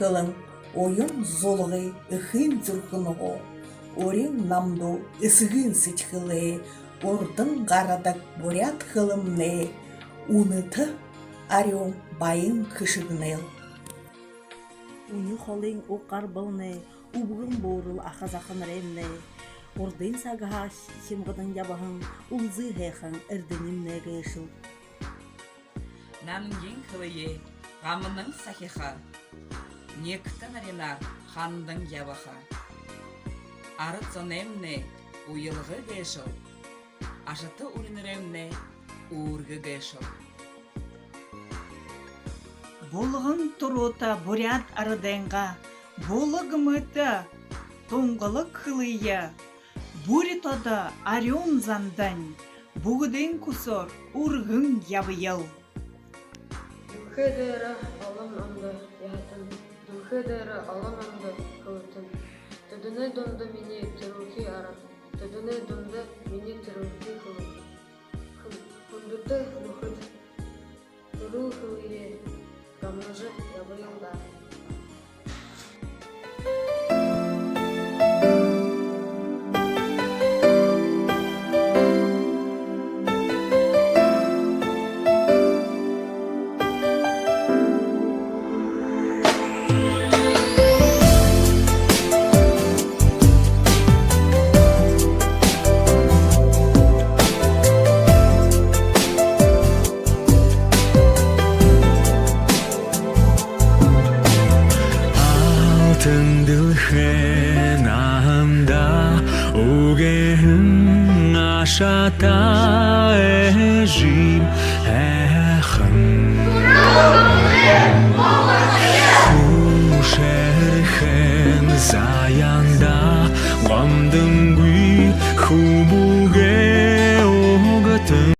хылың, ойын золғы үхін зүркінұғу, орен намду үсігін сычхылы, ордың ғарадық буряд хылымны, уныты арем байын кышыгныл. Уни холын оқар бұлны, убғын борыл ақазақын ремны, ордын сағыға химғыдың ябағын, ұлзы ғайқын үрдінімне ғайшыл. Намген хылые, ғамының сахиха, нектін арена хандың ябаха. Арыцонемне уйылғы ғайшыл, ашыты урыныремне уырғы ғайшыл. Болығын тұрута буряд арыденға, болығымыта тоңғылық хылыя, буритода арем зандан, бұғыден күсор урғын ябыял. Дүмхедері алын анды ятын, дүмхедері алын анды қылытын. Түдіні дұмды мені түруки арат, түдіні дұмды мені түруки қылын. Күндіті мұхыд, түру қылыре, гамнажы ябыялда. Tındılhen ahımda Ugehin aşata eji